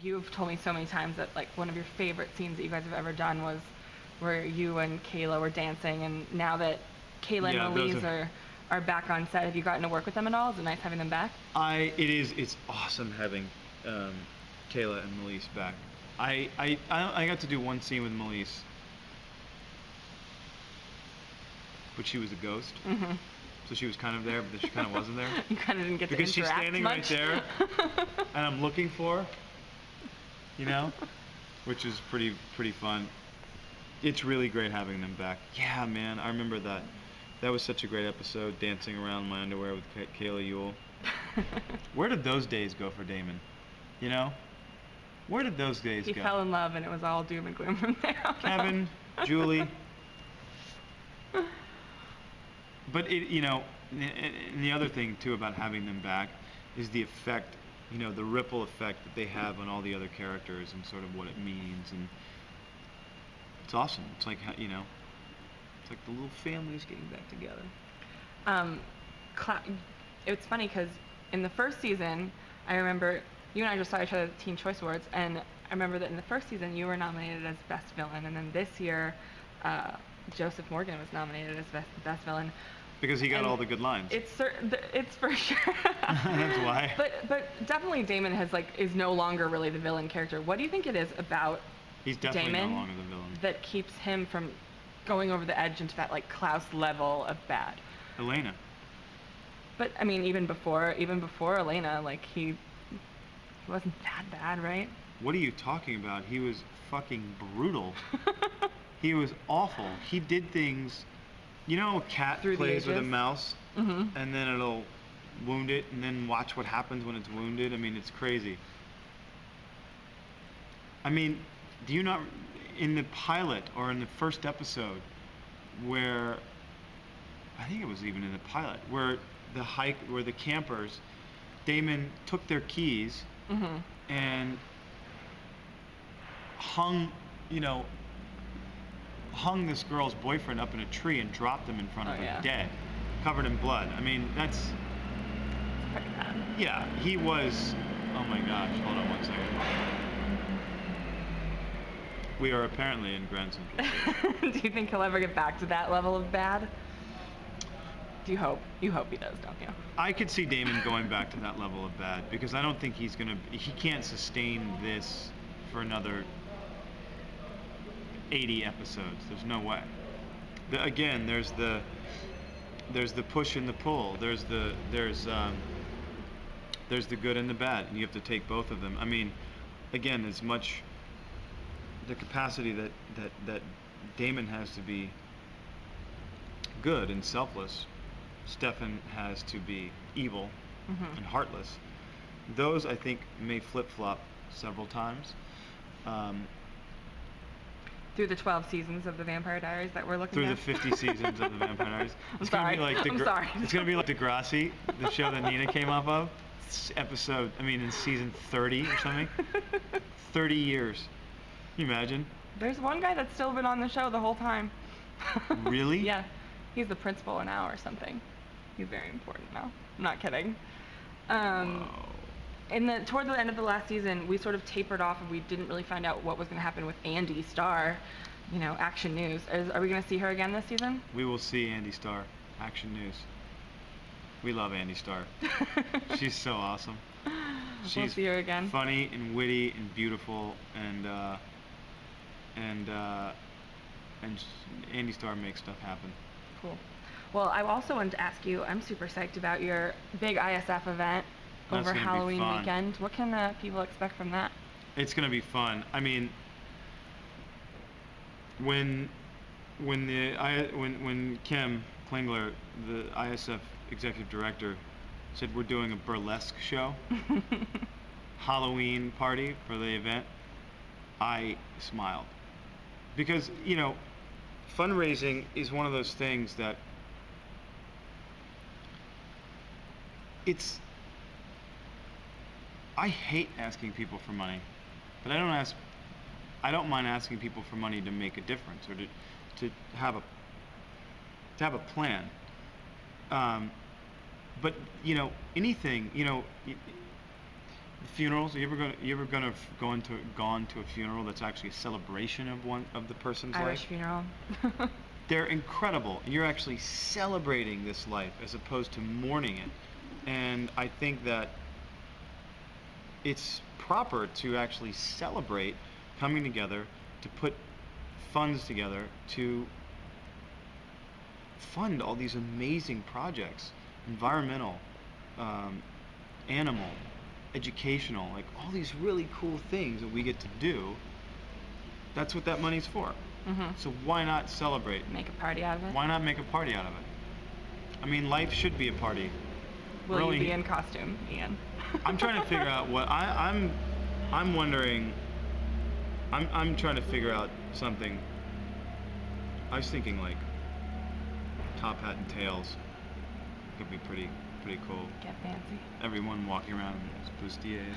you've told me so many times that like one of your favorite scenes that you guys have ever done was where you and Kayla were dancing, and now that Kayla and Elise are back on set, have you gotten to work with them at all? Is it nice having them back? It's awesome having Kayla and Melise back. I got to do one scene with Melise, but she was a ghost. Mm-hmm. So she was kind of there, but she kind of wasn't there. You kind of didn't get because to interact she's standing much. right there, and I'm looking for her, you know, which is pretty fun. It's really great having them back. Yeah, man, I remember that. That was such a great episode, dancing around in my underwear with Kayla Ewell. Where did those days go for Damon? You know? Where did those days go? He fell in love and it was all doom and gloom from there on Kevin, Julie. But it, you know, and the other thing too about having them back is the effect, you know, the ripple effect that they have on all the other characters and sort of what it means, and it's awesome. It's like, you know, it's like the little families getting back together. It's funny because in the first season, I remember you and I just saw each other at the Teen Choice Awards, and I remember that in the first season you were nominated as Best Villain, and then this year Joseph Morgan was nominated as Best Villain. Because he got all the good lines. It's for sure. That's why. But definitely Damon is no longer really the villain character. What do you think it is about He's definitely Damon no longer the villain that keeps him from going over the edge into that like Klaus level of bad? Elena. But I mean, even before Elena, like he wasn't that bad, right? What are you talking about? He was fucking brutal. He was awful. He did things. You know, a cat plays with a mouse, mm-hmm. and then it'll wound it, and then watch what happens when it's wounded. I mean, it's crazy. I mean, do you not, in the pilot or in the first episode, where I think it was even in the pilot, where the campers, Damon took their keys mm-hmm. and hung this girl's boyfriend up in a tree and dropped him in front of her dead, covered in blood. I mean, that's pretty bad. Yeah, he was. Oh my gosh, hold on 1 second. We are apparently in Grand Central. Do you think he'll ever get back to that level of bad? Do you hope? You hope he does, don't you? I could see Damon going back to that level of bad, because I don't think he can't sustain this for another 80 episodes. There's no way. Again, there's the push and the pull. There's the good and the bad, and you have to take both of them. I mean, again, as much the capacity that Damon has to be good and selfless, Stefan has to be evil mm-hmm. and heartless. Those, I think, may flip-flop several times. Through the 12 seasons of the Vampire Diaries that we're looking at? Through the 50 seasons of the Vampire Diaries. I'm sorry. It's going to be like Degrassi, the show that Nina came off of. In season 30 or something. 30 years. Can you imagine? There's one guy that's still been on the show the whole time. Really? Yeah. He's the principal now or something. He's very important now. I'm not kidding. Whoa. Toward the end of the last season, we sort of tapered off and we didn't really find out what was going to happen with Andy Starr, you know, Action News. Are we going to see her again this season? We will see Andy Starr, Action News. We love Andy Starr. She's so awesome. We'll see her again. Funny and witty and beautiful, and Andy Starr makes stuff happen. Cool. Well, I also wanted to ask you, I'm super psyched about your big ISF event over Halloween weekend. What can people expect from that? It's going to be fun. I mean, when Kim Klingler, the ISF executive director, said we're doing a burlesque show, Halloween party for the event, I smiled. Because, you know, fundraising is one of those things that I hate asking people for money, but I don't mind asking people for money to make a difference or to have a plan. But you know, anything, you know, Funerals. You ever gone to a funeral that's actually a celebration of one of the person's Irish life? funeral. They're incredible. You're actually celebrating this life as opposed to mourning it. And I think that it's proper to actually celebrate coming together, to put funds together to fund all these amazing projects, environmental, animal, educational, like all these really cool things that we get to do. That's what that money's for. So why not celebrate? Make a party out of it. Why not make a party out of it? I mean, life should be a party. Will Really, you be in costume, Ian? I'm trying to figure out what I'm wondering. I'm trying to figure out something. I was thinking like top hat and tails could be pretty cool. Get fancy. Everyone walking around in his bustiers.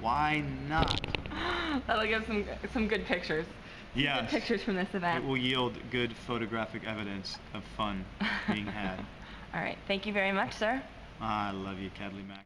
Why not? That'll give some good pictures. Yes. Good pictures from this event. It will yield good photographic evidence of fun being had. All right. Thank you very much, sir. I love you, Cadley Mac.